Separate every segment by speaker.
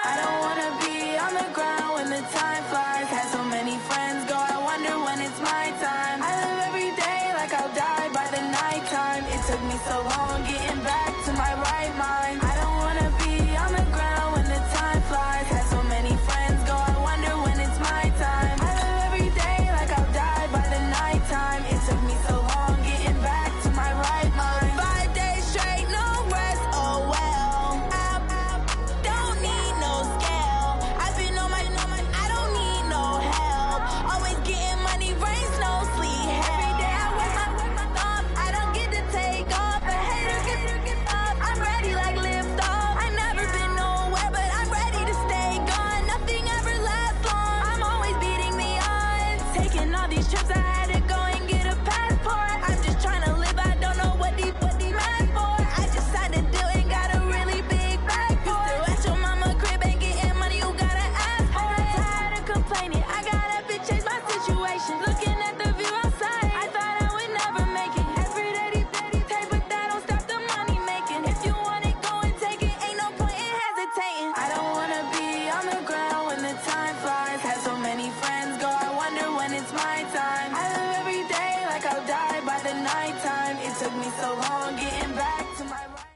Speaker 1: I don't wanna be on the ground when the time flies. Had so many friends go, I wonder when it's my time. I live every day like I'll die by the nighttime. It took me so long getting back to my right mind. I don't wanna be on the ground when the time flies. Had so many friends go, I wonder when it's my time. I live every day like I'll die by the nighttime. It took me so long getting back to my right mind. 5 days straight, no rest, oh well. I don't need no scale. I've been on my, I don't need no help. Always getting money, rains, no sleep. Every day I work my thumb. I don't get to take off. A hater get up. I'm ready like lift off. I never been nowhere, but I'm ready to stay gone. Nothing ever lasts long. I'm always beating the odds. Taking all these trips, I had to go and get a passport. I'm just trying to live. I don't know what the mad for. I just had to do and got a really big bag for it. Still at your mama crib and getting money, you gotta ask for it. Tired of complaining, I gotta change my situation. Looking at the view outside, I thought I would never make it. Every day take, but that don't stop the money making. If you want it, go and take it. Ain't no point in hesitating. I don't wanna be on the ground when the time flies. Had so many friends go, I wonder when it's my time. I live every day like I'll die by the nighttime. It took me so long getting back to my right.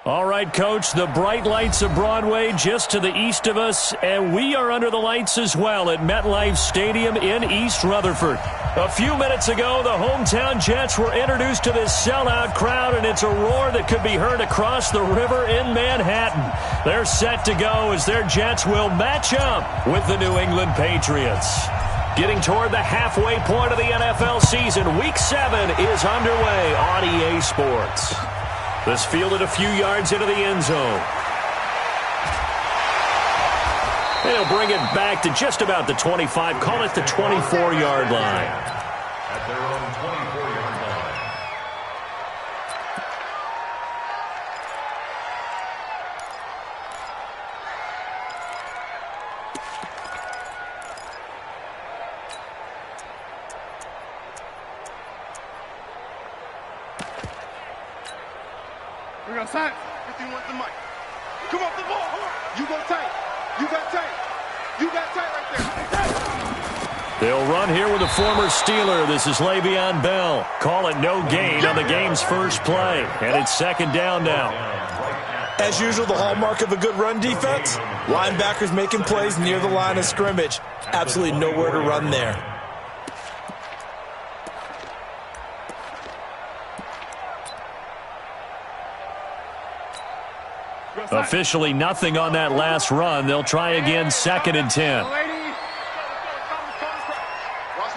Speaker 2: All right, Coach, the bright lights of Broadway just to the east of us, and we are under the lights as well at MetLife Stadium in East Rutherford. A few minutes ago, the hometown Jets were introduced to this sellout crowd, and it's a roar that could be heard across the river in Manhattan. They're set to go as their Jets will match up with the New England Patriots. Getting toward the halfway point of the NFL season, Week 7 is underway on EA Sports. This fielded a few yards into the end zone. And he'll bring it back to just about the 25, call it the 24-yard line.
Speaker 3: At their own 24-yard line.
Speaker 4: We're going to sign. 51 with the mic. Come off the ball. You go tight. You got tight. You got tight right there.
Speaker 2: They'll run here with a former Steeler. This is Le'Veon Bell. Call it no gain on the game's first play. And it's second down now.
Speaker 5: As usual, the hallmark of a good run defense, linebackers making plays near the line of scrimmage. Absolutely nowhere to run there.
Speaker 2: Officially nothing on that last run. They'll try again, second and 10.
Speaker 4: Watch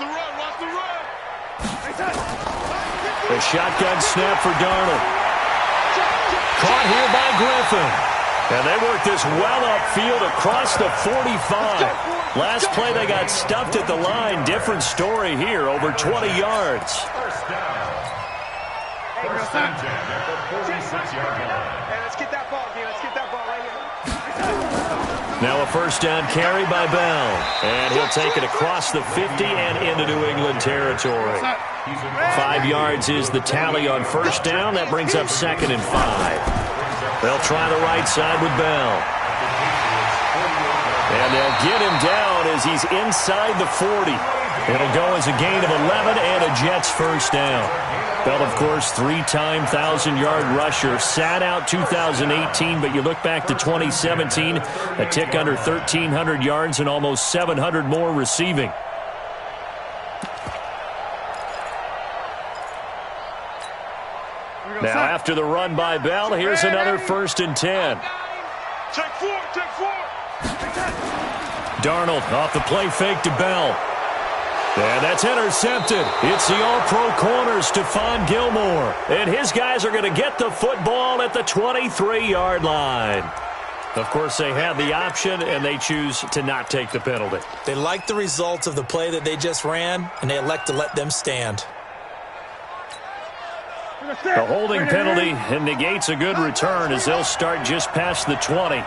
Speaker 4: the run. Watch the run.
Speaker 2: A shotgun snap for Darnold. Caught here by Griffin. And they work this well upfield across the 45. Last play they got stuffed at the line. Different story here, over 20 yards.
Speaker 3: First down. First and 10 at the 46-yard line.
Speaker 4: Hey, let's get that ball, again. Let's get that ball right here.
Speaker 2: Now a first down carry by Bell. And he'll take it across the 50 and into New England territory. 5 yards is the tally on first down. That brings up second and 5. They'll try the right side with Bell. And they'll get him down as he's inside the 40. It'll go as a gain of 11 and a Jets first down. Bell, of course, three-time 1,000-yard rusher. Sat out 2018, but you look back to 2017, a tick under 1,300 yards and almost 700 more receiving. Now, after the run by Bell, here's another first and 10.
Speaker 4: Check four.
Speaker 2: Darnold off the play fake to Bell. And that's intercepted. It's the all-pro corner, Stephon Gilmore. And his guys are going to get the football at the 23-yard line. Of course, they have the option, and they choose to not take the penalty.
Speaker 5: They like the results of the play that they just ran, and they elect to let them stand.
Speaker 2: The holding penalty negates a good return as they'll start just past the 20.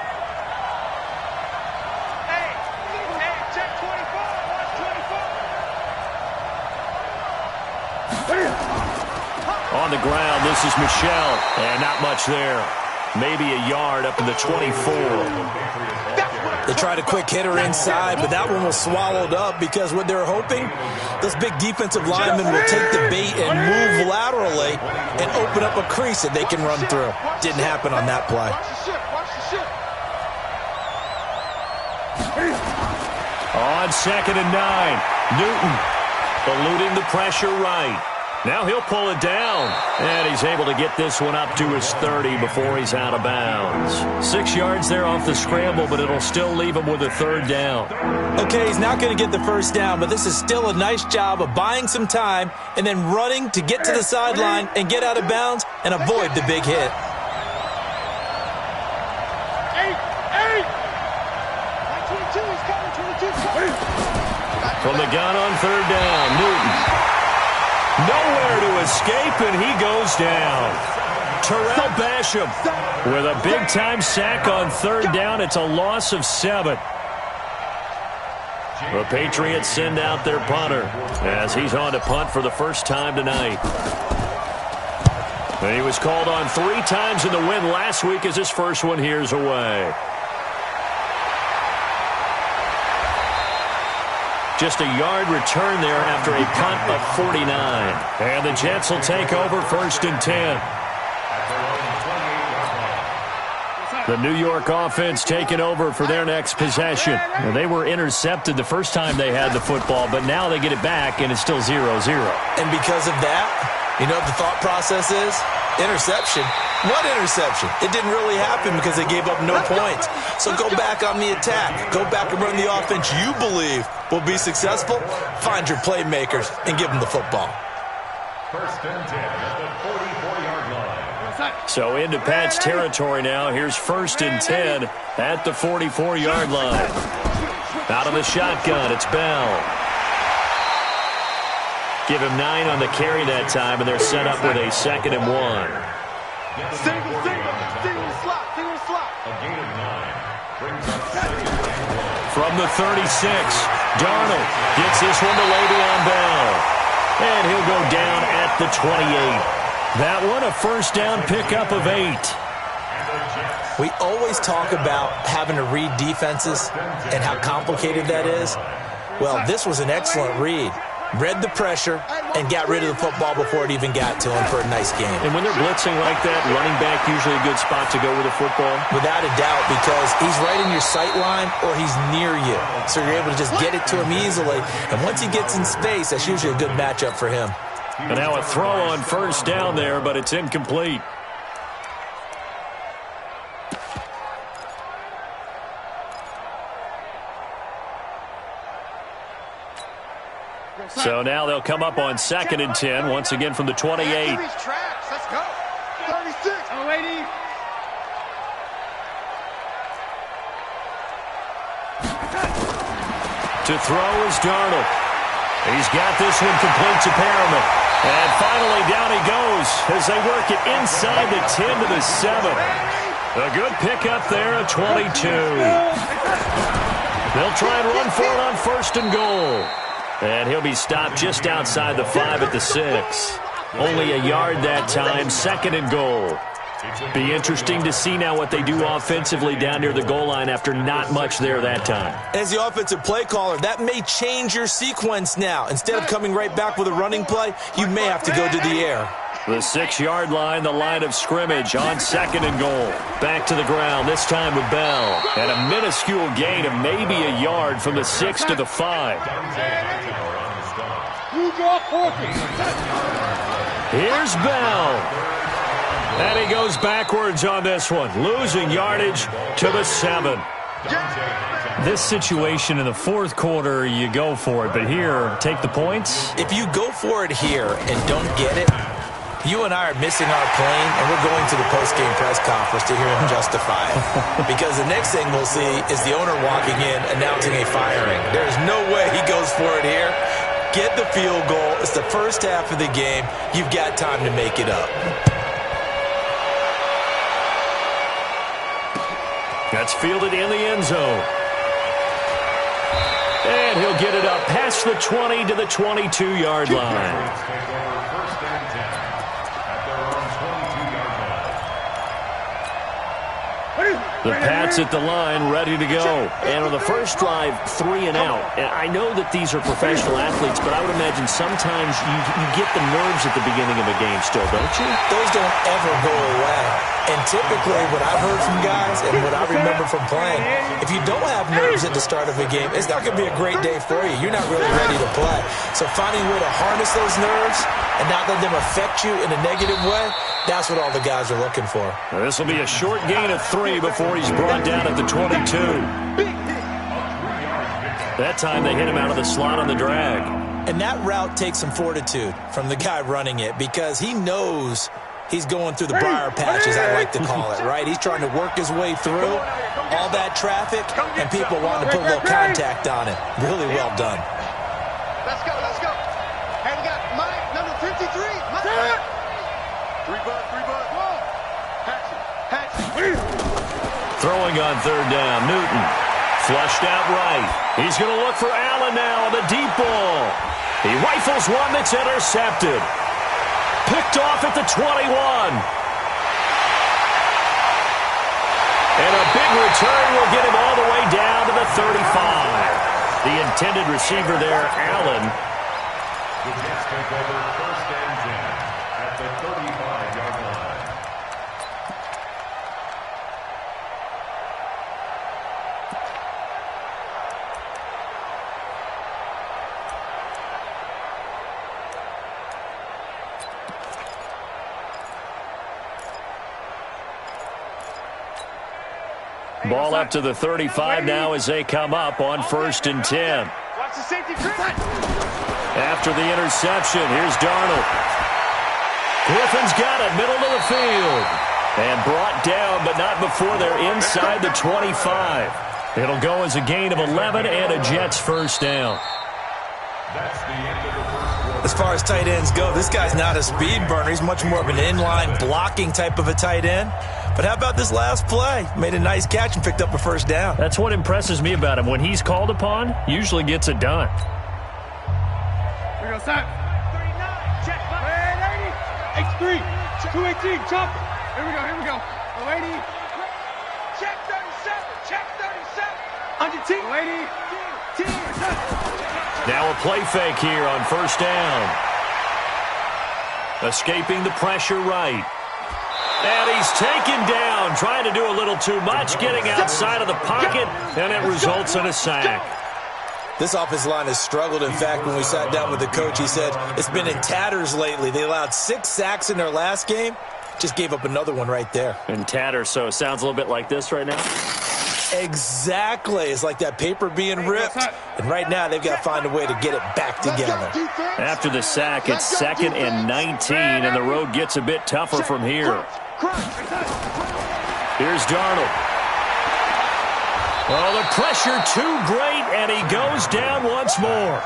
Speaker 2: On the ground, this is Michel, and not much there. maybe a yard up in the 24.
Speaker 5: They tried a quick hitter inside, but that one was swallowed up because what they're hoping, those big defensive linemen will take the bait and move laterally and open up a crease that they can run through. Didn't happen on that play.
Speaker 2: On 2nd and 9, Newton eluding the pressure right. Now he'll pull it down, and he's able to get this one up to his 30 before he's out of bounds. 6 yards there off the scramble, but it'll still leave him with a 3rd down.
Speaker 5: Okay, he's not going to get the 1st down, but this is still a nice job of buying some time and then running to get to the sideline and get out of bounds and avoid the big hit.
Speaker 2: From the gun on 3rd down, Newton. Nowhere to escape, and he goes down. Terrell Basham with a big-time sack on 3rd down. It's a loss of 7. The Patriots send out their punter as he's on to punt for the first time tonight. And he was called on 3 times in the win last week as his first one here's away. Just a yard return there after a punt of 49. And the Jets will take over 1st and 10. The New York offense taking over for their next possession. Well, they were intercepted the first time they had the football, but now they get it back, and it's still 0-0.
Speaker 5: And because of that, you know what the thought process is? Interception. What interception? It didn't really happen because they gave up no points. So go back on the attack. Go back and run the offense you believe will be successful. Find your playmakers and give them the football.
Speaker 3: 1st and 10 at the 44-yard line.
Speaker 2: So into Pat's territory now. Here's 1st and 10 at the 44-yard line. Out of the shotgun, it's Bell. Give him 9 on the carry that time, and they're set up with a 2nd and 1.
Speaker 4: Single slot.
Speaker 3: A gain of 9 brings up 2nd and 1.
Speaker 2: From the 36, Darnold gets this one to Le'Veon Bell. And he'll go down at the 28. That one a 1st down pickup of 8.
Speaker 5: We always talk about having to read defenses and how complicated that is. Well, this was an excellent read. Read the pressure and got rid of the football before it even got to him for a nice game.
Speaker 2: And when they're blitzing like that, running back usually a good spot to go with the football?
Speaker 5: Without a doubt, because he's right in your sight line or he's near you. So you're able to just get it to him easily. And once he gets in space, that's usually a good matchup for him.
Speaker 2: And now a throw on 1st down there, but it's incomplete. So now they'll come up on 2nd and 10, once again from the 28.
Speaker 4: Let's go. 36. Oh, 80.
Speaker 2: To throw is Darnold. He's got this one complete to Perriman. And finally down he goes as they work it inside the 10 to the 7. A good pickup there at 22. They'll try and run for it on 1st and goal. And he'll be stopped just outside the 5 at the 6. Only a yard that time, 2nd and goal. Be interesting to see now what they do offensively down near the goal line after not much there that time.
Speaker 5: As the offensive play caller, that may change your sequence now. Instead of coming right back with a running play, you may have to go to the air.
Speaker 2: The 6-yard line, the line of scrimmage on 2nd and goal. Back to the ground, this time with Bell. And a minuscule gain of maybe a yard from the 6 to the 5. Here's Bell. And he goes backwards on this one, losing yardage to the 7. This situation in the 4th quarter, you go for it. But here, take the points.
Speaker 5: If you go for it here and don't get it, you and I are missing our plane, and we're going to the post-game press conference to hear him justify it. Because the next thing we'll see is the owner walking in, announcing a firing. There's no way he goes for it here. Get the field goal. It's the first half of the game. You've got time to make it up.
Speaker 2: That's fielded in the end zone. And he'll get it up past the 20 to the 22-yard line. The Pats at the line, ready to go. And on the first drive, 3 and out. And I know that these are professional athletes, but I would imagine sometimes you get the nerves at the beginning of a game still, don't you?
Speaker 5: Those don't ever go away. And typically what I've heard from guys and what I remember from playing, if you don't have nerves at the start of a game, it's not going to be a great day for you. You're not really ready to play. So finding a way to harness those nerves and not let them affect you in a negative way, that's what all the guys are looking for.
Speaker 2: This will be a short gain of 3 before he's brought down at the 22. That time they hit him out of the slot on the drag.
Speaker 5: And that route takes some fortitude from the guy running it because he knows he's going through the briar patches, I like to call it, right? He's trying to work his way through all that traffic, and people want to put a little contact on it. Really well done.
Speaker 4: Let's go, let's go. Hey, we got Mike, number 53. Mike. 3 bucks. Whoa. Hatchet.
Speaker 2: Throwing on third down, Newton. Flushed out right. He's going to look for Allen now on the deep ball. He rifles one that's intercepted. Picked off at the 21. And a big return will get him all the way down to the 35. The intended receiver there, Allen.
Speaker 3: The Jets take over 1st and 10 at the 35-yard line.
Speaker 2: Ball up to the 35 now as they come up on 1st and 10.
Speaker 4: Watch the safety.
Speaker 2: After the interception, here's Darnold. Griffin's got it, middle of the field. And brought down, but not before they're inside the 25. It'll go as a gain of 11 and a Jets first down.
Speaker 3: That's the end of the first quarter.
Speaker 5: As far as tight ends go, this guy's not a speed burner. He's much more of an inline blocking type of a tight end. But how about this last play? Made a nice catch and picked up a first down.
Speaker 2: That's what impresses me about him. When he's called upon, usually gets it done.
Speaker 4: Here we go, Sam. 39, check, 80, X3, 218, jump. Here we go. 80, check 37, on your team. 80,
Speaker 2: Now a play fake here on first down. Escaping the pressure right. And he's taken down, trying to do a little too much, getting outside of the pocket, and it results in a sack.
Speaker 5: This offensive line has struggled. In fact, when we sat down with the coach, he said it's been in tatters lately. They allowed 6 sacks in their last game. Just gave up another one right there.
Speaker 2: In tatters, so it sounds a little bit like this right now?
Speaker 5: Exactly. It's like that paper being ripped. And right now, they've got to find a way to get it back together.
Speaker 2: After the sack, it's 2nd and 19, and the road gets a bit tougher from here. Here's Darnold. Oh, the pressure too great, and he goes down once more.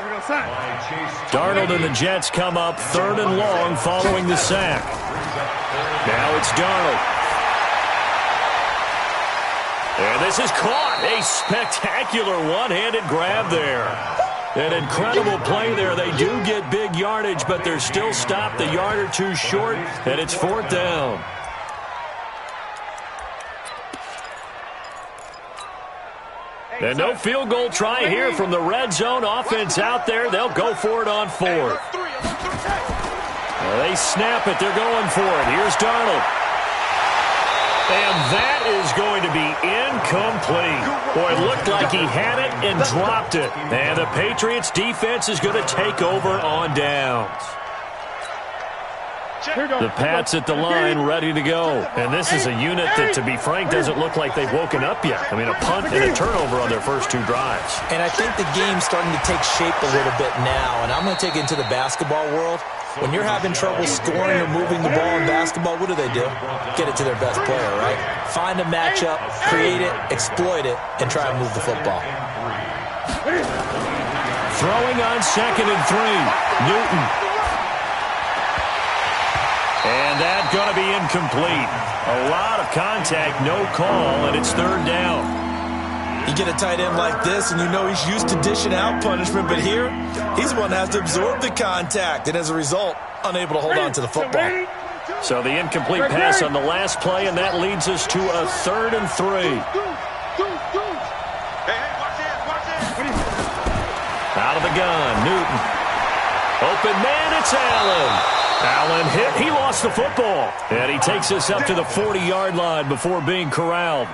Speaker 2: Darnold and the Jets come up 3rd and long following the sack. Now it's Darnold. And this is caught. A spectacular one-handed grab there. An incredible play there. They do get big yardage, but they're still stopped a yard or two short, and it's 4th down. And no field goal try here from the red zone offense out there. They'll go for it on 4th. They snap it. They're going for it. Here's Darnold. And that is going to be incomplete. Boy, it looked like he had it and dropped it. And the Patriots defense is going to take over on downs. The Pats at the line, ready to go. And this is a unit that, to be frank, doesn't look like they've woken up yet. I mean, a punt and a turnover on their first 2 drives.
Speaker 5: And I think the game's starting to take shape a little bit now. And I'm going to take it into the basketball world. When you're having trouble scoring or moving the ball in basketball, what do? Get it to their best player, right? Find a matchup, create it, exploit it, and try and move the football.
Speaker 2: Throwing on 2nd and 3. Newton. And that's going to be incomplete. A lot of contact, no call, and it's 3rd down.
Speaker 5: You get a tight end like this, and you know he's used to dishing out punishment, but here, he's the one that has to absorb the contact, and as a result, unable to hold on to the football.
Speaker 2: So the incomplete pass on the last play, and that leads us to a 3rd and 3. Out of the gun, Newton. Open man, it's Allen. Allen hit, he lost the football. And he takes us up to the 40-yard line before being corralled.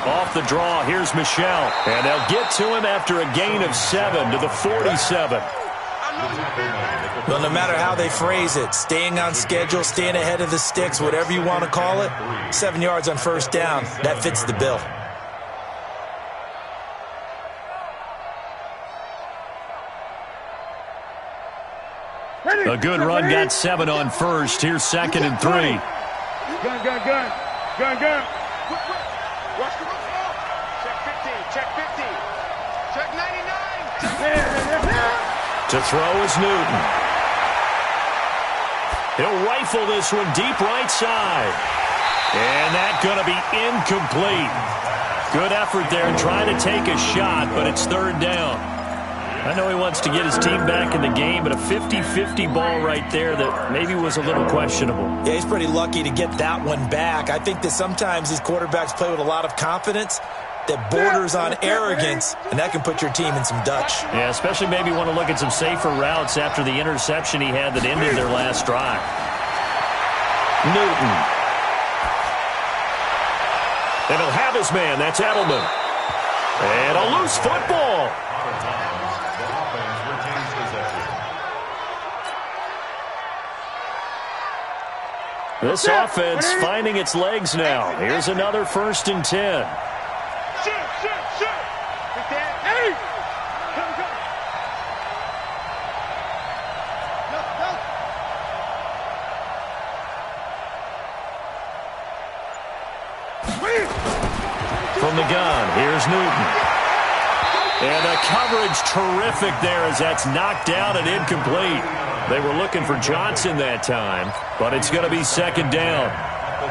Speaker 2: Off the draw, here's Michelle. And they'll get to him after a gain of 7 to the 47.
Speaker 5: Well, no matter how they phrase it, staying on schedule, staying ahead of the sticks, whatever you want to call it, 7 yards on first down, that fits the bill.
Speaker 2: A good run got 7 on first. Here's 2nd and 3.
Speaker 4: Gun. Watch the ball. Check 50. Check 50. Check 99.
Speaker 2: To throw is Newton. He'll rifle this one deep right side. And that's going to be incomplete. Good effort there trying to take a shot, but it's 3rd down. I know he wants to get his team back in the game, but a 50-50 ball right there that maybe was a little questionable.
Speaker 5: Yeah, he's pretty lucky to get that one back. I think that sometimes these quarterbacks play with a lot of confidence that borders on arrogance, and that can put your team in some Dutch.
Speaker 2: Yeah, especially maybe want to look at some safer routes after the interception he had that ended their last drive. Newton. And he'll have his man. That's Edelman. And a loose football. This offense finding its legs now. Here's another 1st and 10. From the gun, here's Newton. And the coverage terrific there as that's knocked down and incomplete. They were looking for Johnson that time, but it's going to be 2nd down.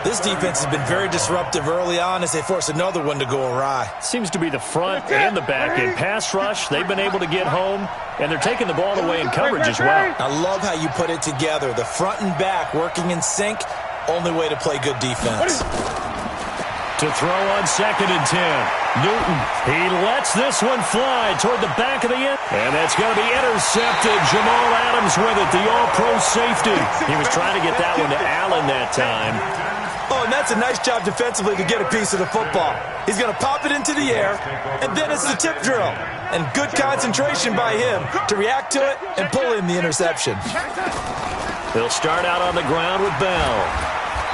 Speaker 5: This defense has been very disruptive early on as they force another one to go awry.
Speaker 2: Seems to be the front and the back end pass rush. They've been able to get home, and they're taking the ball away in coverage as well.
Speaker 5: I love how you put it together. The front and back working in sync, only way to play good defense.
Speaker 2: To throw on 2nd and 10. Newton, he lets this one fly toward the back of the end. And that's going to be intercepted. Jamal Adams with it, the all-pro safety. He was trying to get that one to Allen that time.
Speaker 5: Oh, and that's a nice job defensively to get a piece of the football. He's going to pop it into the air, and then it's the tip drill. And good concentration by him to react to it and pull in the interception.
Speaker 2: He'll start out on the ground with Bell.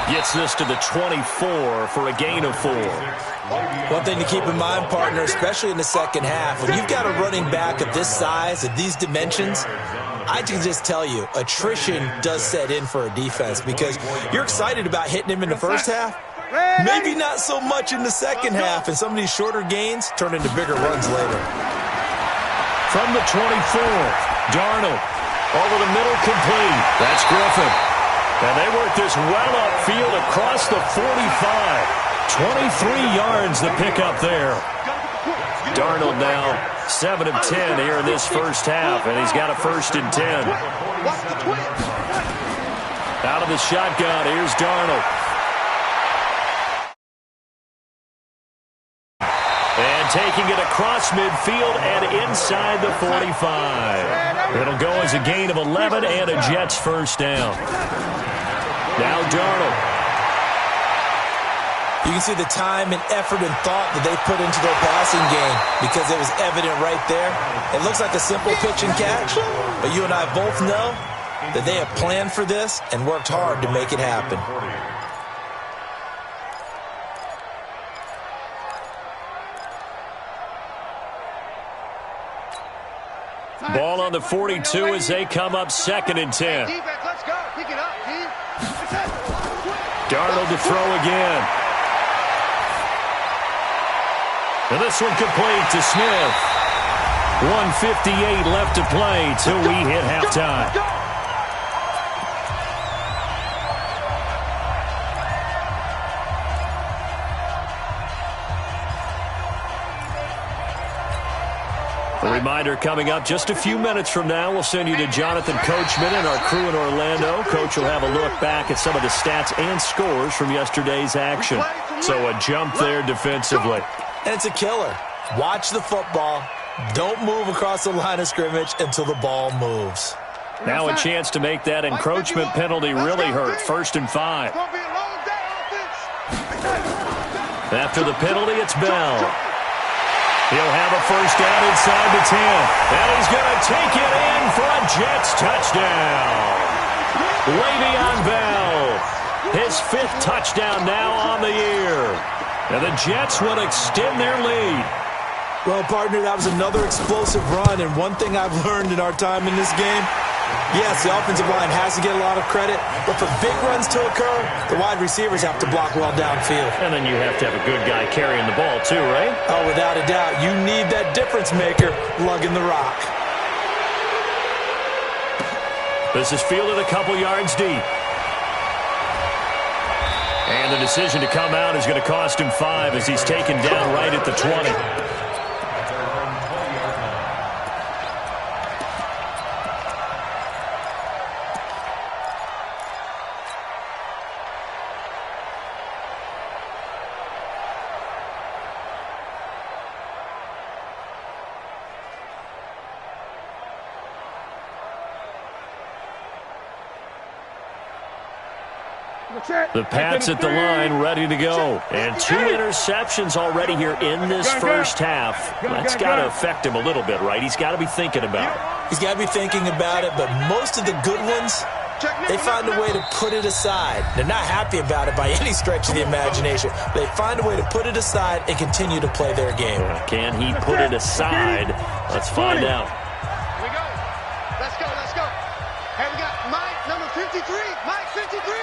Speaker 2: Gets this to the 24 for a gain of 4.
Speaker 5: One thing to keep in mind, partner, especially in the second half, when you've got a running back of this size, of these dimensions, I can just tell you, attrition does set in for a defense because you're excited about hitting him in the first half. Maybe not so much in the second half, and some of these shorter gains turn into bigger runs later.
Speaker 2: From the 24, Darnold over the middle, complete. That's Griffin. And they work this well upfield across the 45. 23 yards the pickup there. Darnold now 7 of 10 here in this first half, and he's got a 1st and 10. Out of the shotgun, here's Darnold. And taking it across midfield and inside the 45. It'll go as a gain of 11 and a Jets 1st down. Now Darnold.
Speaker 5: You can see the time and effort and thought that they put into their passing game because it was evident right there. It looks like a simple pitch and catch, but you and I both know that they have planned for this and worked hard to make it happen.
Speaker 2: Ball on the 42 as they come up 2nd and 10. Darnold to throw again. And this one complete to Smith. 1:58 left to play till we hit halftime. A reminder coming up just a few minutes from now, we'll send you to Jonathan Coachman and our crew in Orlando. Coach will have a look back at some of the stats and scores from yesterday's action. So a jump there defensively.
Speaker 5: And it's a killer. Watch the football. Don't move across the line of scrimmage until the ball moves.
Speaker 2: Now a chance to make that encroachment penalty really hurt. 1st and 5. After the penalty, it's Bell. He'll have a first down inside the 10. And he's going to take it in for a Jets touchdown. Le'Veon Bell, his 5th touchdown now on the year. And the Jets will extend their lead.
Speaker 5: Well, partner, that was another explosive run. And one thing I've learned in our time in this game, yes, the offensive line has to get a lot of credit, but for big runs to occur, the wide receivers have to block well downfield.
Speaker 2: And then you have to have a good guy carrying the ball too, right?
Speaker 5: Oh, without a doubt. You need that difference maker lugging the rock.
Speaker 2: This is fielded a couple yards deep. And the decision to come out is going to cost him 5 as he's taken down right at the 20. The Pats at the line, ready to go. And 2 interceptions already here in this first half. That's got to affect him a little bit, right? He's got to be thinking about it.
Speaker 5: He's got to be thinking about it, but most of the good ones, they find a way to put it aside. They're not happy about it by any stretch of the imagination. They find a way to put it aside and continue to play their game.
Speaker 2: Can he put it aside? Let's find out.
Speaker 4: Here we go. Let's go, let's go. And we got Mike, number 53. Mike, 53.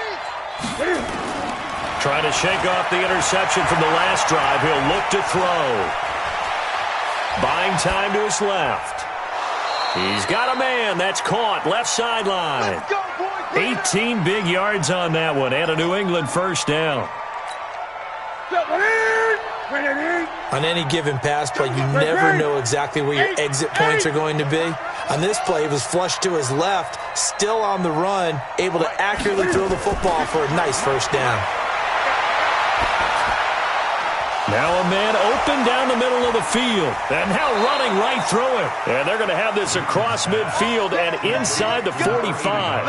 Speaker 2: Trying to shake off the interception from the last drive. He'll look to throw. Buying time to his left. He's got a man. That's caught. Left sideline. 18 big yards on that one. And a New England first down.
Speaker 5: On any given pass play, you never know exactly where your exit points are going to be. On this play, he was flushed to his left, still on the run, able to accurately throw the football for a nice first down.
Speaker 2: Now a man open down the middle of the field. And now running right through it. And they're going to have this across midfield and inside the 45.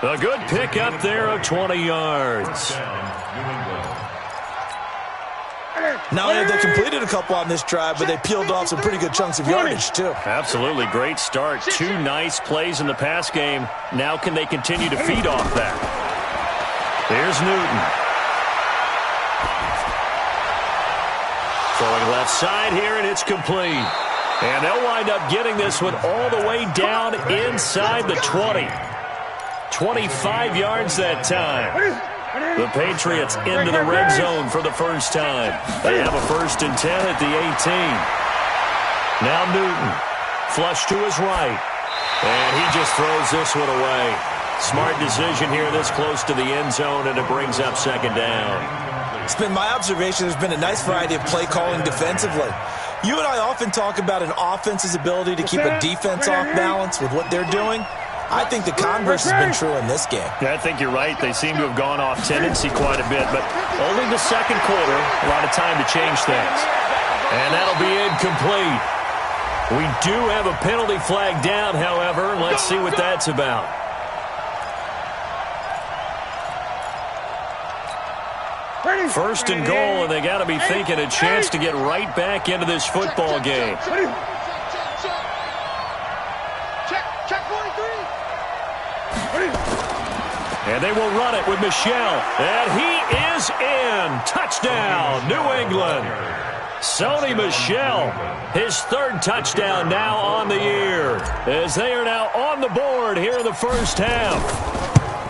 Speaker 2: A good pickup there of 20 yards.
Speaker 5: Not only have they completed a couple on this drive, but they peeled off some pretty good chunks of yardage, too.
Speaker 2: Absolutely great start. 2 nice plays in the pass game. Now can they continue to feed off that? There's Newton. Throwing left side here, and it's complete. And they'll wind up getting this one all the way down inside the 20. 25 yards that time. The Patriots into the red zone for the first time. They have a 1st and 10 at the 18. Now Newton, flush to his right. And he just throws this one away. Smart decision here this close to the end zone, and it brings up 2nd down.
Speaker 5: It's been my observation there's been a nice variety of play calling defensively. You and I often talk about an offense's ability to keep a defense off balance with what they're doing. I think the converse has been true in this game.
Speaker 2: Yeah, I think you're right. They seem to have gone off tendency quite a bit, but only the 2nd quarter, a lot of time to change things. And that'll be incomplete. We do have a penalty flag down, however. Let's see what that's about. First and goal, and they got to be thinking a chance to get right back into this football game.
Speaker 4: Check 43.
Speaker 2: And they will run it with Michel. And he is in. Touchdown, New England. Sony Michel, his 3rd touchdown now on the year, as they are now on the board here in the first half.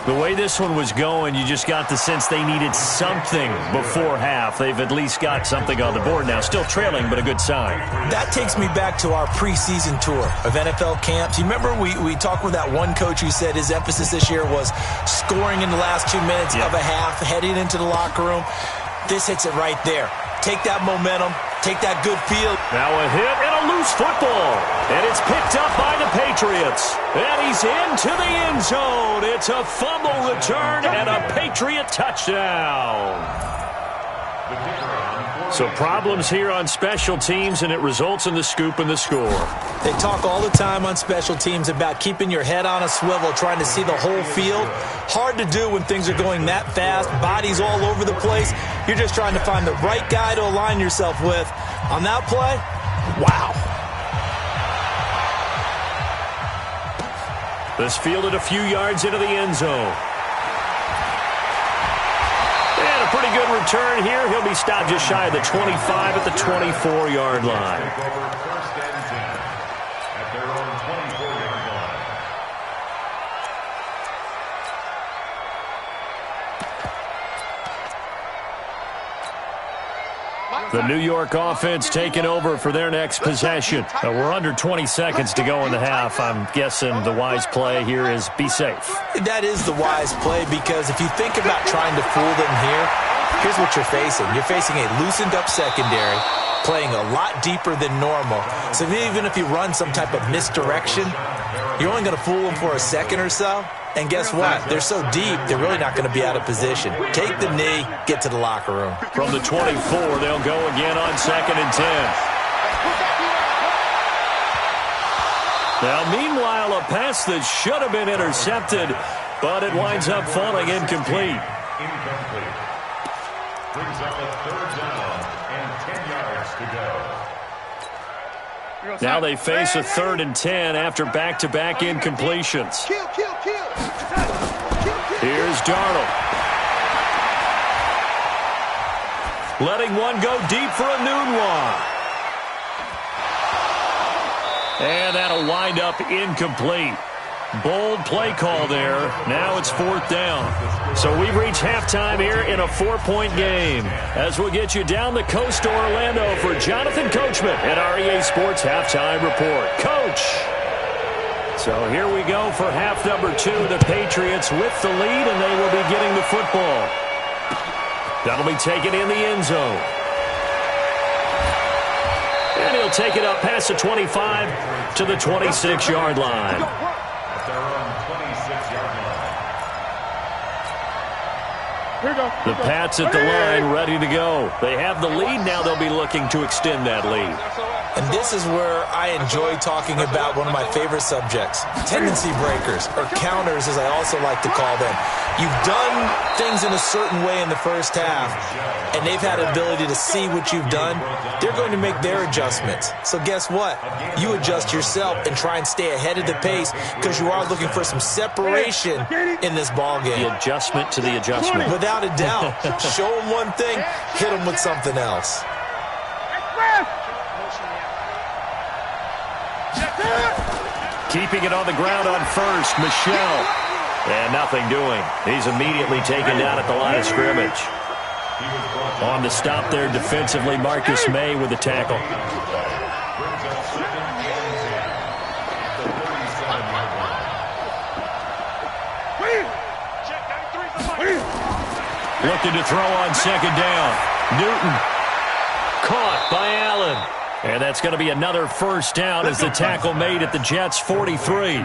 Speaker 2: The way this one was going, you just got the sense they needed something before half. They've at least got something on the board now. Still trailing, but a good sign.
Speaker 5: That takes me back to our preseason tour of NFL camps. You remember we talked with that one coach who said his emphasis this year was scoring in the last 2 minutes of a half, heading into the locker room. This hits it right there. Take that momentum, Take that good field.
Speaker 2: Now a hit and a loose football. And it's picked up by the Patriots. And he's into the end zone. It's a fumble return and a Patriot touchdown. So problems here on special teams, and it results in the scoop and the score.
Speaker 5: They talk all the time on special teams about keeping your head on a swivel, trying to see the whole field. Hard to do when things are going that fast, bodies all over the place. You're just trying to find the right guy to align yourself with. On that play, wow.
Speaker 2: This fielded a few yards into the end zone. And a pretty good return here. He'll be stopped just shy of the 25 at the 24-yard line.
Speaker 3: First and 10 at their own 24-yard line.
Speaker 2: The New York offense taking over for their next possession. We're under 20 seconds to go in the half. I'm guessing the wise play here is be safe.
Speaker 5: That is the wise play, because if you think about trying to fool them here, here's what you're facing. You're facing a loosened up secondary, playing a lot deeper than normal. So even if you run some type of misdirection, you're only going to fool them for a second or so. And guess what? They're so deep, they're really not going to be out of position. Take the knee, get to the locker room.
Speaker 2: From the 24, they'll go again on 2nd and 10. Now, meanwhile, a pass that should have been intercepted, but it winds up falling incomplete.
Speaker 3: Incomplete. Brings up a 3rd down and 10 yards to go.
Speaker 2: Now they face a 3rd and 10 after back-to-back incompletions. Here's Darnold. Letting one go deep for a noon one. And that'll wind up incomplete. Bold play call there. Now it's 4th down. So we've reached halftime here in a 4-point game. As we'll get you down the coast to Orlando for Jonathan Coachman at our EA Sports Halftime Report. Coach! So here we go for half number 2. The Patriots with the lead, and they will be getting the football. That'll be taken in the end zone. And he'll take it up past the 25 to the 26-yard line.
Speaker 3: At their own 26-yard line.
Speaker 2: The Pats at the line, ready to go. They have the lead. Now they'll be looking to extend that lead.
Speaker 5: And this is where I enjoy talking about one of my favorite subjects, tendency breakers, or counters as I also like to call them. You've done things in a certain way in the first half, and they've had an ability to see what you've done. They're going to make their adjustments. So guess what? You adjust yourself and try and stay ahead of the pace, because you are looking for some separation in this ballgame.
Speaker 2: The adjustment to the adjustment.
Speaker 5: Without a doubt. Show them one thing, hit them with something else.
Speaker 2: Keeping it on the ground on first, Michelle. And nothing doing. He's immediately taken down at the line of scrimmage. On the stop there defensively, Marcus May with the tackle. Looking to throw on 2nd down. Newton. Caught by Allen. And that's going to be another 1st down as the tackle made at the Jets' 43.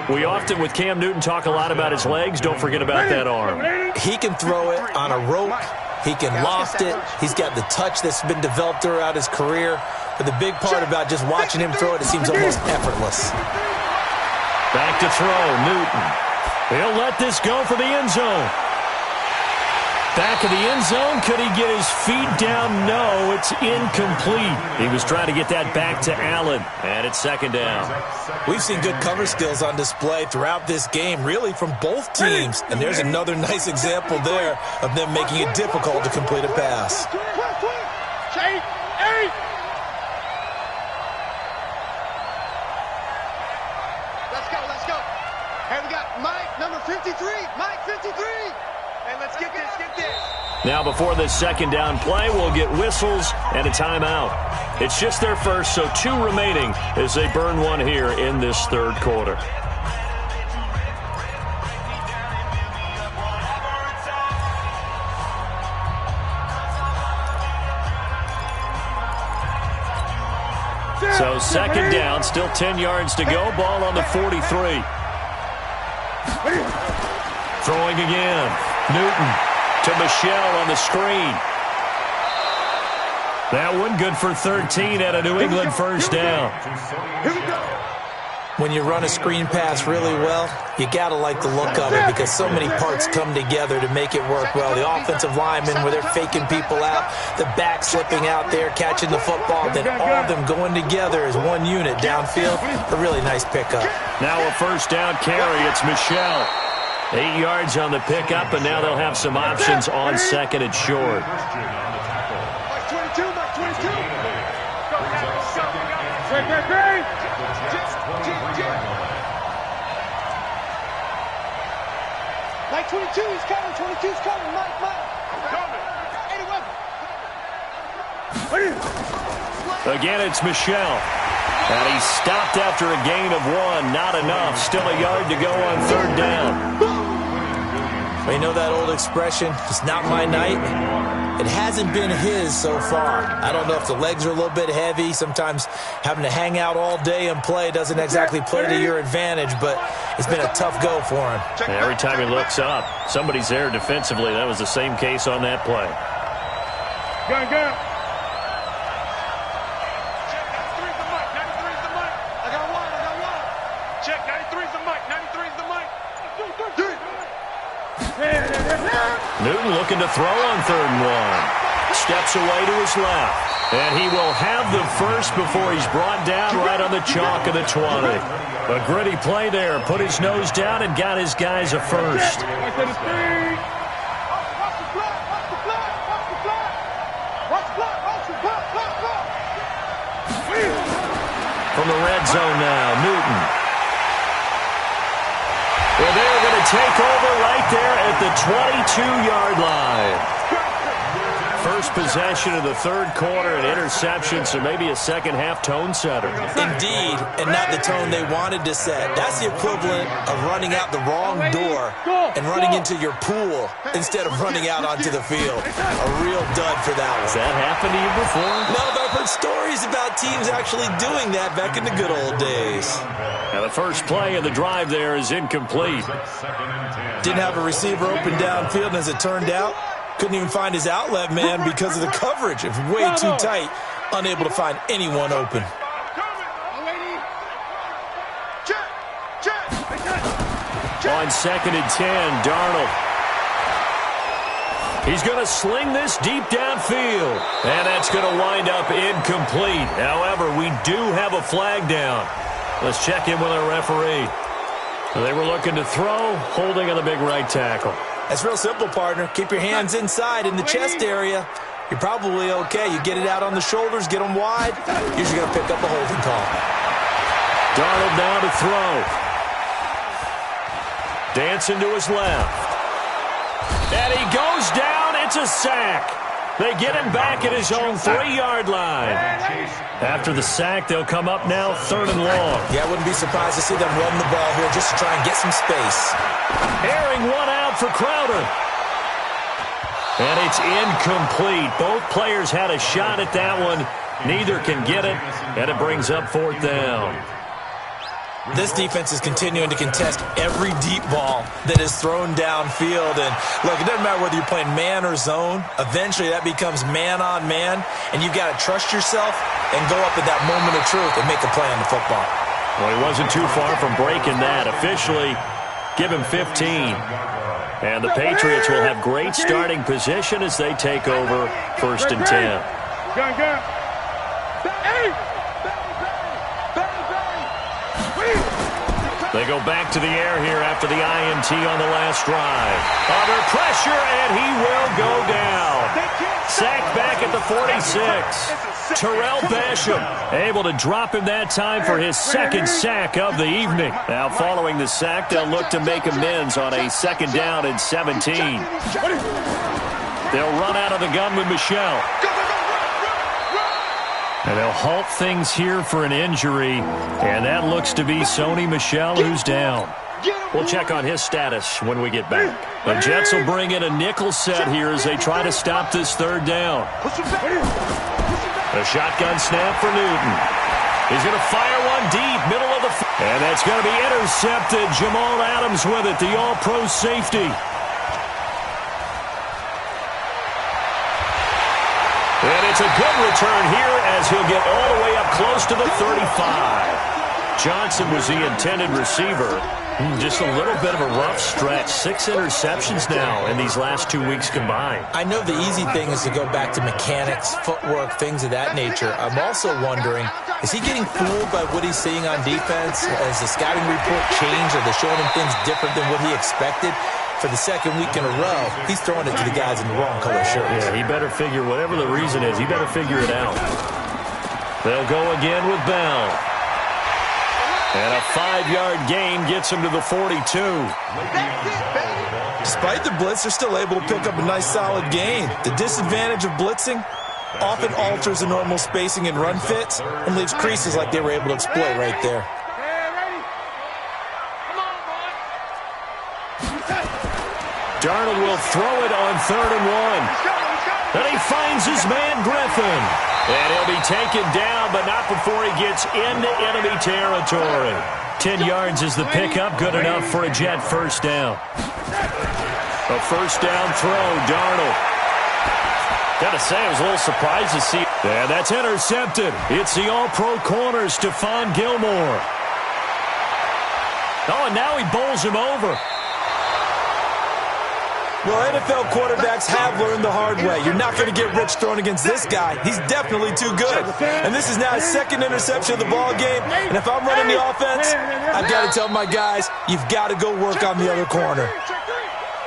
Speaker 2: We often, with Cam Newton, talk a lot about his legs. Don't forget about that arm.
Speaker 5: He can throw it on a rope. He can loft it. He's got the touch that's been developed throughout his career. But the big part about just watching him throw it, it seems almost effortless.
Speaker 2: Back to throw, Newton. He'll let this go for the end zone. Back of the end zone. Could he get his feet down? No, it's incomplete. He was trying to get that back to Allen, and it's 2nd down.
Speaker 5: We've seen good cover skills on display throughout this game, really from both teams. And there's another nice example there of them making it difficult to complete a pass.
Speaker 4: Let's go. Hey, we got Mike, number 53. Mike, 53. Hey, let's get this.
Speaker 2: Now, before this 2nd down play, we'll get whistles and a timeout. It's just their first, so 2 remaining as they burn one here in this 3rd quarter. So second down, still 10 yards to go. Ball on the 43. Throwing again. Newton to Michelle on the screen. That one good for 13 at a New England first down.
Speaker 5: When you run a screen pass really well, you got to like the look of it because so many parts come together to make it work well. The offensive linemen, where they're faking people out, the back slipping out there, catching the football, then all of them going together as one unit downfield. A really nice pickup.
Speaker 2: Now a first down carry. It's Michelle. 8 yards on the pickup, and now they'll have some options on second and short.
Speaker 4: Mike 22, Mike 22. Mike 22, he's coming. 22's coming. Mike.
Speaker 2: Again, it's Michelle. And he stopped after a gain of 1. Not enough. Still a yard to go on third down.
Speaker 5: Well, you know that old expression, it's not my night? It hasn't been his so far. I don't know if the legs are a little bit heavy. Sometimes having to hang out all day and play doesn't exactly play to your advantage, but it's been a tough go for him.
Speaker 2: And every time he looks up, somebody's there defensively. That was the same case on that play.
Speaker 4: Go.
Speaker 2: Newton looking to throw on third and 1. Steps away to his left. And he will have the first before he's brought down right on the chalk of the 20. A gritty play there. Put his nose down and got his guys a first. From the red zone now, Newton. Well, they're going to take over right there at the 22-yard line. First possession of the third quarter, an interception, so maybe a second-half tone setter.
Speaker 5: Indeed, and not the tone they wanted to set. That's the equivalent of running out the wrong door and running into your pool instead of running out onto the field. A real dud for that one.
Speaker 2: Has that happened to you before?
Speaker 5: No, but I've heard stories about teams actually doing that back in the good old days.
Speaker 2: Now the first play of the drive there is incomplete.
Speaker 5: Didn't have a receiver open downfield, and as it turned out, couldn't even find his outlet man because of the coverage. It was way too tight, unable to find anyone open.
Speaker 2: On second and 10, Darnold. He's going to sling this deep downfield. And that's going to wind up incomplete. However, we do have a flag down. Let's check in with our referee. They were looking to throw, holding on the big right tackle.
Speaker 5: That's real simple, partner. Keep your hands inside in the chest area. You're probably okay. You get it out on the shoulders, get them wide. Usually going to pick up a holding call.
Speaker 2: Darnold now to throw. Dancing to his left. And he goes down. It's a sack. They get him back at his own 3-yard line. After the sack, they'll come up now third and long.
Speaker 5: Yeah, I wouldn't be surprised to see them run the ball here just to try and get some space.
Speaker 2: Airing one out for Crowder. And it's incomplete. Both players had a shot at that one. Neither can get it, and it brings up fourth down.
Speaker 5: This defense is continuing to contest every deep ball that is thrown downfield. And, look, it doesn't matter whether you're playing man or zone. Eventually, that becomes man-on-man, and you've got to trust yourself and go up at that moment of truth and make a play on the football.
Speaker 2: Well, he wasn't too far from breaking that. Officially, give him 15. And the Patriots will have great starting position as they take over first and 10. They go back to the air here after the INT on the last drive. Under pressure, and he will go down. Sacked back at the 46. Terrell Basham able to drop him that time for his second sack of the evening. Now following the sack, they'll look to make amends on a second down and 17. They'll run out of the gun with Michelle. And they'll halt things here for an injury, and that looks to be Sony Michel, who's down. We'll check on his status when we get back. The Jets will bring in a nickel set here as they try to stop this third down. A shotgun snap for Newton. He's going to fire one deep, middle of the field. And that's going to be intercepted. Jamal Adams with it, the all-pro safety. And it's a good return here as he'll get all the way up close to the 35. Johnson was the intended receiver. Just a little bit of a rough stretch. 6 interceptions now in these last 2 weeks combined.
Speaker 5: I know the easy thing is to go back to mechanics, footwork, things of that nature. I'm also wondering, is he getting fooled by what he's seeing on defense? Has the scouting report changed? Are they showing him things different than what he expected? For the second week in a row, he's throwing it to the guys in the wrong color shirts.
Speaker 2: Yeah, he better figure, whatever the reason is, he better figure it out. They'll go again with Bell. And a 5-yard gain gets him to the 42.
Speaker 5: Despite the blitz, they're still able to pick up a nice solid gain. The disadvantage of blitzing often alters the normal spacing and run fits and leaves creases like they were able to exploit right there.
Speaker 2: Darnold will throw it on 3rd and 1. And he finds his man Griffin. And he'll be taken down, but not before he gets into enemy territory. 10 yards is the pickup, good enough for a Jet first down. A first down throw, Darnold. Gotta say, I was a little surprised to see. And that's intercepted. It's the all-pro corner, Stephon Gilmore. Oh, and now he bowls him over.
Speaker 5: Well, NFL quarterbacks have learned the hard way. You're not going to get rich throwing against this guy. He's definitely too good. And this is now his 2nd interception of the ball game. And if I'm running the offense, I've got to tell my guys, you've got to go work on the other corner.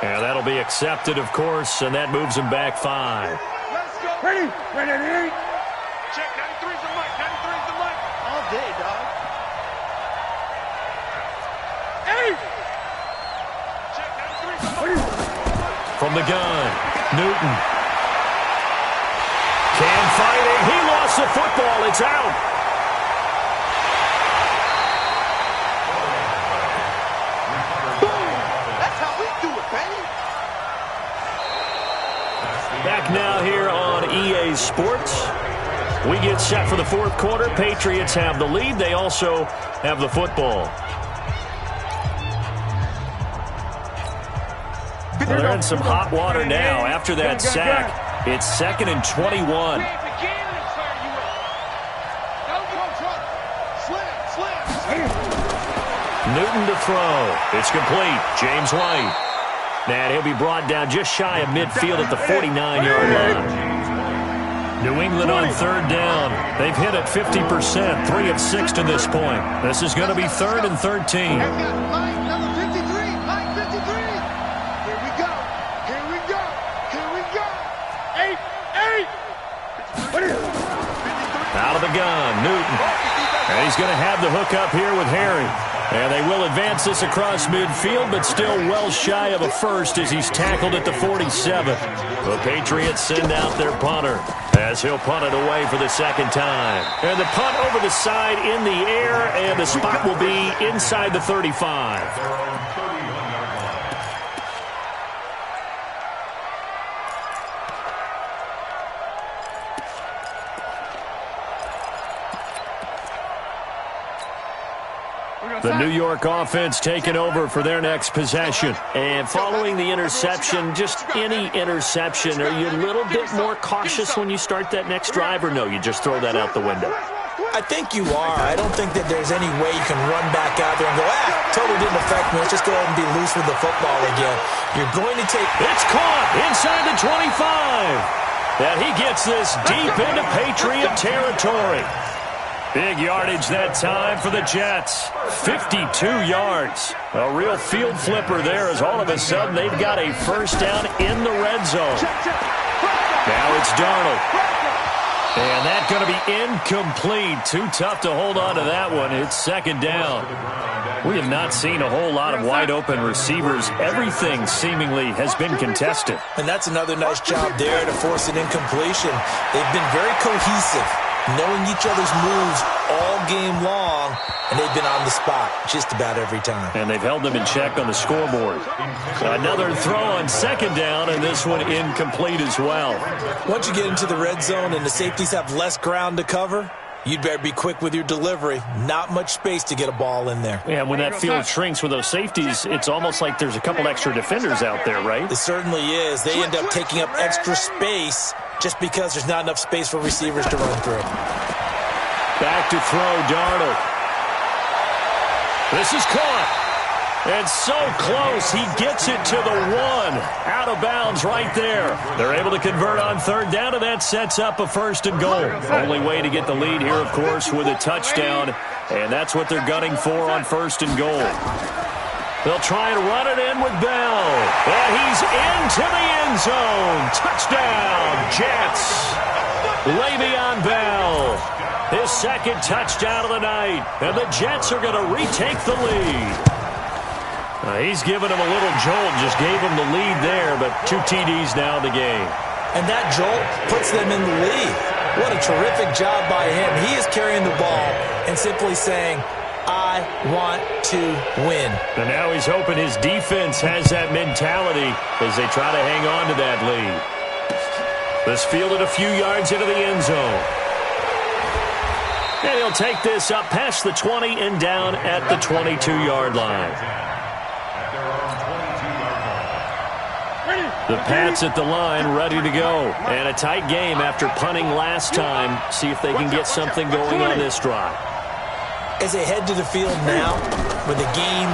Speaker 2: And that'll be accepted, of course, and that moves him back 5.
Speaker 4: Ready? Check, 93's the mic, 93's the mic. All day, dog. Hey! Check, 93's the mic.
Speaker 2: From the gun, Newton. Cam fighting. He lost the football. It's out.
Speaker 4: That's how we do it, baby.
Speaker 2: Back now here on EA Sports. We get set for the 4th quarter. Patriots have the lead. They also have the football. Well, they're in some hot water now. After that sack, it's 2nd and 21. Newton to throw. It's complete. James White. And he'll be brought down just shy of midfield at the 49-yard line. New England on 3rd down. They've hit it 50%, 3 of 6 to this point. This is going to be 3rd and 13. Out of the gun, Newton. And he's going to have the hook up here with Harry. And they will advance this across midfield, but still well shy of a first as he's tackled at the 47. The Patriots send out their punter as he'll punt it away for the 2nd time. And the punt over the side in the air, and the spot will be inside the 35. The New York offense taking over for their next possession. And following the interception, just any interception, are you a little bit more cautious when you start that next drive, or no, you just throw that out the window?
Speaker 5: I think you are. I don't think that there's any way you can run back out there and go, totally didn't affect me. Let's just go ahead and be loose with the football again. You're going to take...
Speaker 2: It's caught inside the 25. And he gets this deep into Patriot territory. Big yardage that time for the Jets. 52 yards. A real field flipper there as all of a sudden they've got a first down in the red zone. Now it's Darnold. And that's going to be incomplete. Too tough to hold on to that one. It's 2nd down. We have not seen a whole lot of wide open receivers. Everything seemingly has been contested.
Speaker 5: And that's another nice job there to force an incompletion. They've been very cohesive, knowing each other's moves all game long, and they've been on the spot just about every time.
Speaker 2: And they've held them in check on the scoreboard. Another throw on 2nd down, and this one incomplete as well.
Speaker 5: Once you get into the red zone and the safeties have less ground to cover, You'd better be quick with your delivery. Not much space to get a ball in there.
Speaker 2: Yeah, when that field shrinks with those safeties, it's almost like there's a couple extra defenders out there, right?
Speaker 5: It certainly is. They end up taking up extra space just because there's not enough space for receivers to run through.
Speaker 2: Back to throw, Darnold. This is caught. It's so close. He gets it to the 1. Out of bounds right there. They're able to convert on third down, and that sets up a 1st and goal. Only way to get the lead here, of course, with a touchdown, and that's what they're gunning for on 1st and goal. They'll try and run it in with Bell, and he's into the end zone. Touchdown, Jets. Le'Veon Bell, his 2nd touchdown of the night, and the Jets are going to retake the lead. He's given him a little jolt, just gave him the lead there, but 2 TDs now in the game.
Speaker 5: And that jolt puts them in the lead. What a terrific job by him. He is carrying the ball and simply saying, I want to win.
Speaker 2: And now he's hoping his defense has that mentality as they try to hang on to that lead. This fielded a few yards into the end zone. And he'll take this up past the 20 and down at the 22-yard line. The Pats at the line, ready to go. And a tight game after punting last time. See if they can get something going on this drive.
Speaker 5: As they head to the field now, with the game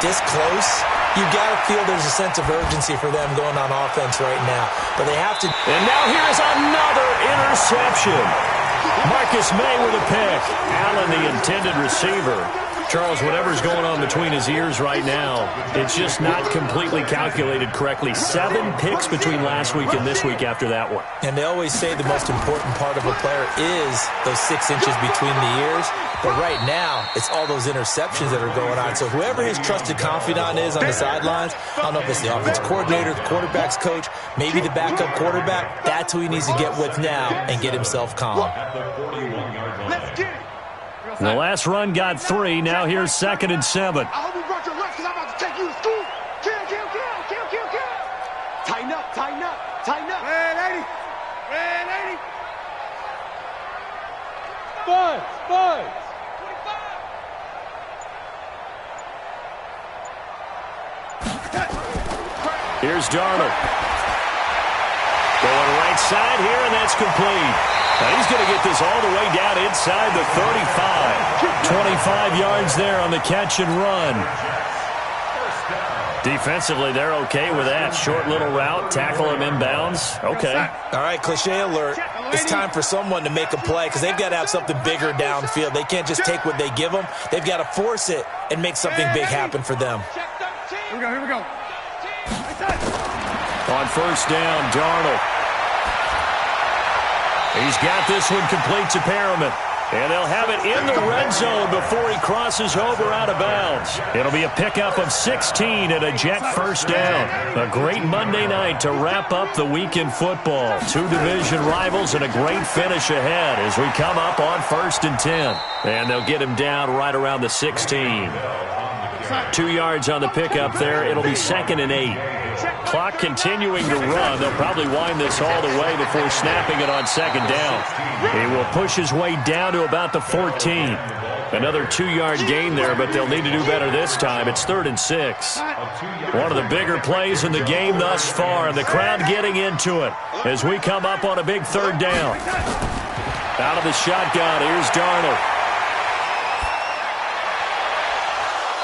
Speaker 5: this close, you've got to feel there's a sense of urgency for them going on offense right now. But they have to...
Speaker 2: And now here's another interception. Marcus May with a pick. Allen, the intended receiver. Charles, whatever's going on between his ears right now, it's just not completely calculated correctly. 7 picks between last week and this week after that one.
Speaker 5: And they always say the most important part of a player is those 6 inches between the ears. But right now, it's all those interceptions that are going on. So whoever his trusted confidant is on the sidelines, I don't know if it's the offense coordinator, the quarterback's coach, maybe the backup quarterback, that's who he needs to get with now and get himself calm.
Speaker 4: Let's get it.
Speaker 2: The last run got 3. Now here's 2nd and 7.
Speaker 4: I hope you brought your lunch because I'm about to take you to school. Kill. Tighten up. Red 80. Buds.
Speaker 2: Here's Darnold. Going right side here, and that's complete. Now he's going to get this all the way down inside the 35. 25 yards there on the catch and run. Defensively, they're okay with that. Short little route, tackle him inbounds. Okay.
Speaker 5: All right, cliche alert. It's time for someone to make a play because they've got to have something bigger downfield. They can't just take what they give them. They've got to force it and make something big happen for them.
Speaker 4: Here we go.
Speaker 2: On 1st down, Darnold. He's got this one complete to Perriman. And they'll have it in the red zone before he crosses over out of bounds. It'll be a pickup of 16 and a Jet 1st down. A great Monday night to wrap up the week in football. 2 division rivals and a great finish ahead as we come up on 1st and 10. And they'll get him down right around the 16. 2 yards on the pickup there. It'll be 2nd and 8. Clock continuing to run. They'll probably wind this all the way before snapping it on 2nd down. He will push his way down to about the 14. Another 2-yard gain there, but they'll need to do better this time. It's 3rd and 6. One of the bigger plays in the game thus far, and the crowd getting into it as we come up on a big 3rd down. Out of the shotgun, here's Darnold.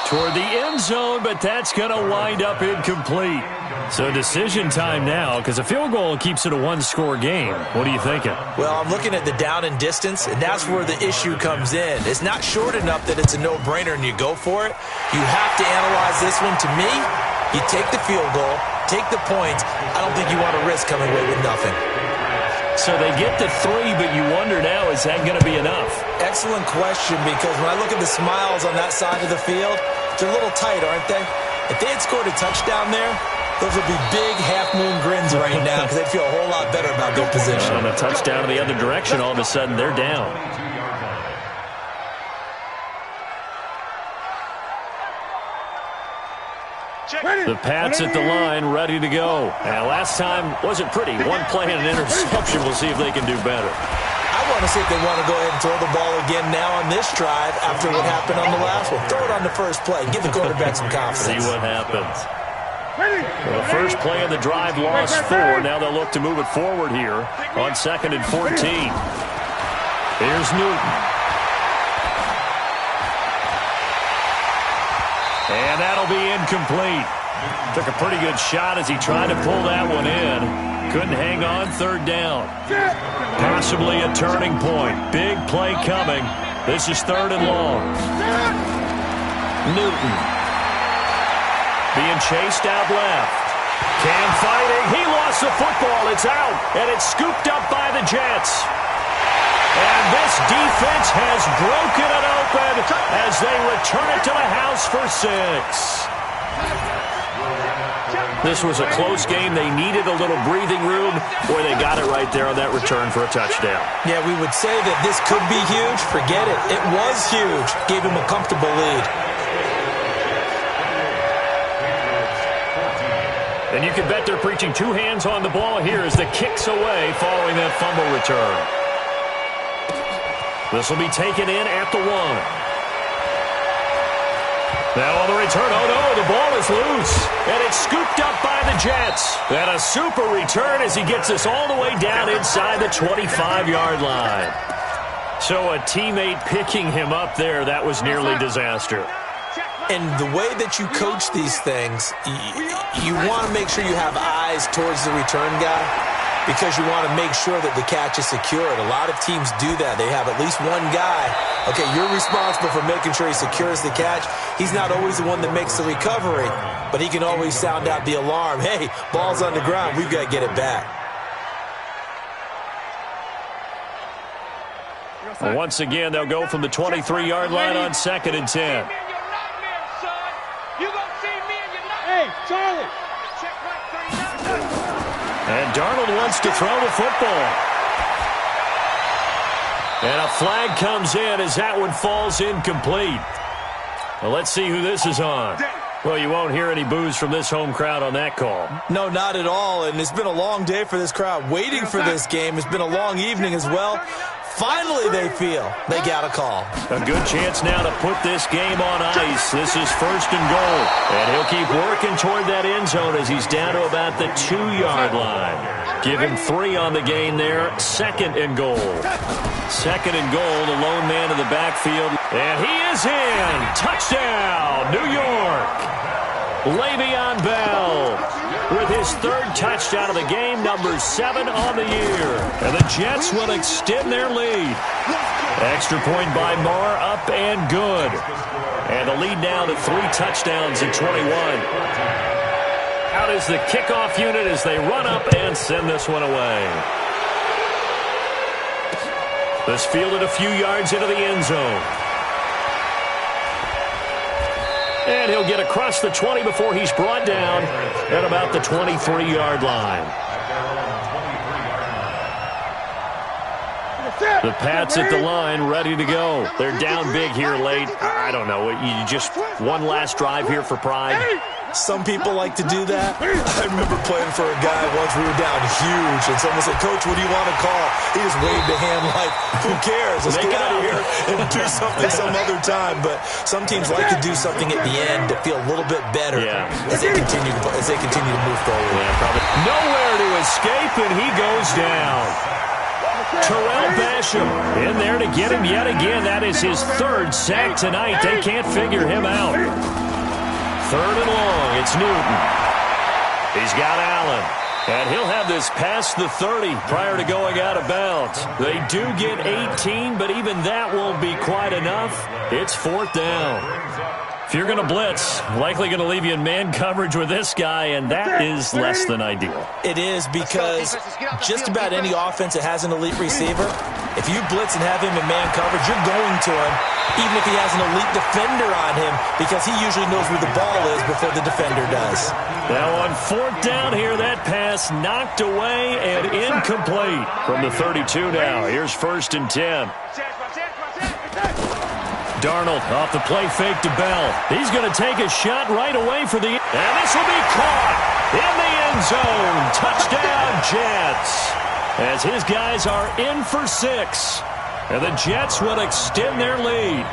Speaker 2: Toward the end zone, but that's going to wind up incomplete. So decision time now, because a field goal keeps it a 1-score game. What are you thinking?
Speaker 5: Well, I'm looking at the down and distance, and that's where the issue comes in. It's not short enough that it's a no-brainer and you go for it. You have to analyze this one. To me, you take the field goal, take the points. I don't think you want to risk coming away with nothing.
Speaker 2: So they get the 3, but you wonder now, is that going to be enough?
Speaker 5: Excellent question, because when I look at the smiles on that side of the field, they're a little tight, aren't they? If they had scored a touchdown there, those would be big half-moon grins right now because they'd feel a whole lot better about their position.
Speaker 2: On a touchdown in the other direction, all of a sudden they're down. The Pats at the line, ready to go. And last time wasn't pretty. 1 play and an interception. We'll see if they can do better.
Speaker 5: I want to see if they want to go ahead and throw the ball again now on this drive after what happened on the last one. Throw it on the first play. Give the quarterback some confidence.
Speaker 2: See what happens. Well, the first play of the drive lost 4. Now they'll look to move it forward here on 2nd and 14. Here's Newton. And that'll be incomplete. Took a pretty good shot as he tried to pull that one in. Couldn't hang on, 3rd down. Possibly a turning point. Big play coming. This is 3rd and long. Newton. Being chased out left. Cam fighting. He lost the football. It's out. And it's scooped up by the Jets. And this defense has broken it open as they return it to the house for 6. This was a close game. They needed a little breathing room. Boy, they got it right there on that return for a touchdown.
Speaker 5: Yeah, we would say that this could be huge. Forget it. It was huge. Gave him a comfortable lead.
Speaker 2: And you can bet they're preaching 2 hands on the ball here as the kick's away following that fumble return. This will be taken in at the 1. Now on the return, oh no, the ball is loose. And it's scooped up by the Jets. And a super return as he gets us all the way down inside the 25-yard line. So a teammate picking him up there, that was nearly disaster.
Speaker 5: And the way that you coach these things, you want to make sure you have eyes towards the return guy, because you want to make sure that the catch is secured. A lot of teams do that. They have at least one guy. Okay, you're responsible for making sure he secures the catch. He's not always the one that makes the recovery, but he can always sound out the alarm. Hey, ball's on the ground. We've got to get it back.
Speaker 2: Well, once again, they'll go from the 23-yard line on 2nd and 10.
Speaker 4: Hey, Charlie.
Speaker 2: And Darnold wants to throw the football. And a flag comes in as that one falls incomplete. Well, let's see who this is on. Well, you won't hear any boos from this home crowd on that call.
Speaker 5: No, not at all. And it's been a long day for this crowd waiting for this game. It's been a long evening as well. Finally, they feel they got a call.
Speaker 2: A good chance now to put this game on ice. This is 1st and goal. And he'll keep working toward that end zone as he's down to about the 2-yard line. Give him 3 on the game there. 2nd and goal. 2nd and goal, the lone man in the backfield. And he is in. Touchdown, New York. Le'Veon Bell with his 3rd touchdown of the game, number 7 on the year. And the Jets will extend their lead. Extra point by Marr, up and good. And the lead now to 3 touchdowns at 21. Out is the kickoff unit as they run up and send this one away. This fielded a few yards into the end zone. And he'll get across the 20 before he's brought down at about the 23-yard line. The Pats at the line, ready to go. They're down big here late. I don't know. You just one last drive here for pride.
Speaker 5: Some people like to do that. I remember playing for a guy once. We were down huge, and someone said, "Coach, what do you want to call?" He just waved a hand like, "Who cares? Let's get out of here and do something some other time." But some teams like to do something at the end to feel a little bit better as they continue to move forward.
Speaker 2: Yeah, probably nowhere to escape, and he goes down. Terrell Basham in there to get him yet again. That is his 3rd sack tonight. They can't figure him out. 3rd and long, it's Newton. He's got Allen. And he'll have this past the 30 prior to going out of bounds. They do get 18, but even that won't be quite enough. It's 4th down. If you're going to blitz, likely going to leave you in man coverage with this guy, and that is less than ideal.
Speaker 5: It is, because just about any offense that has an elite receiver, if you blitz and have him in man coverage, you're going to him, even if he has an elite defender on him, because he usually knows where the ball is before the defender does.
Speaker 2: Now on 4th down here, that pass knocked away and incomplete from the 32 now. Here's 1st and 10. Darnold off the play fake to Bell. He's going to take a shot right away for the... And this will be caught in the end zone. Touchdown, Jets. as his guys are in for 6. And the Jets will extend their lead.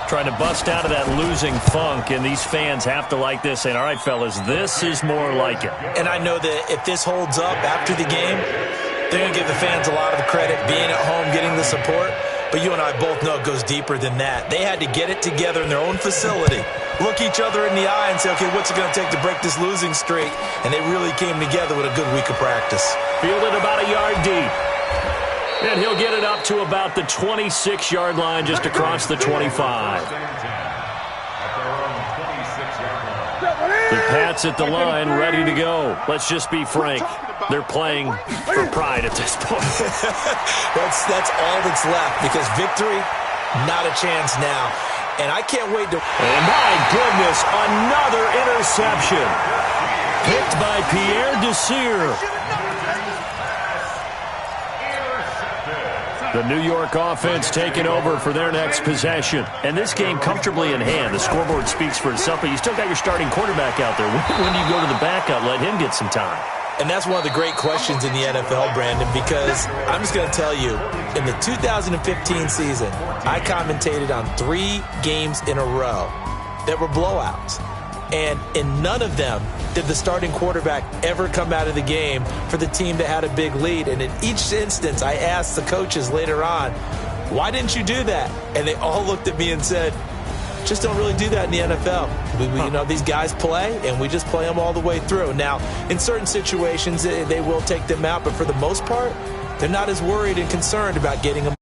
Speaker 2: Trying to bust out of that losing funk, and these fans have to like this. And all right, fellas, this is more like it.
Speaker 5: And I know that if this holds up after the game, they're going to give the fans a lot of the credit, being at home, getting the support. But you and I both know it goes deeper than that. They had to get it together in their own facility, look each other in the eye and say, okay, what's it going to take to break this losing streak? And they really came together with a good week of practice.
Speaker 2: Fielded about a yard deep. And he'll get it up to about the 26-yard line, just across the 25. The Pats at the line, ready to go. Let's just be frank. They're playing for pride at this point.
Speaker 5: That's all that's left, because victory, not a chance now. And I can't wait to...
Speaker 2: And my goodness, another interception. Picked by Pierre Desir. The New York offense taking over for their next possession. And this game comfortably in hand. The scoreboard speaks for itself, but you still got your starting quarterback out there. When do you go to the backup, let him get some time?
Speaker 5: And that's one of the great questions in the NFL, Brandon, because I'm just going to tell you, in the 2015 season, I commentated on 3 games in a row that were blowouts. And in none of them did the starting quarterback ever come out of the game for the team that had a big lead. And in each instance, I asked the coaches later on, why didn't you do that? And they all looked at me and said, just don't really do that in the NFL. You know, these guys play, and we just play them all the way through. Now, in certain situations, they will take them out, but for the most part, they're not as worried and concerned about getting them.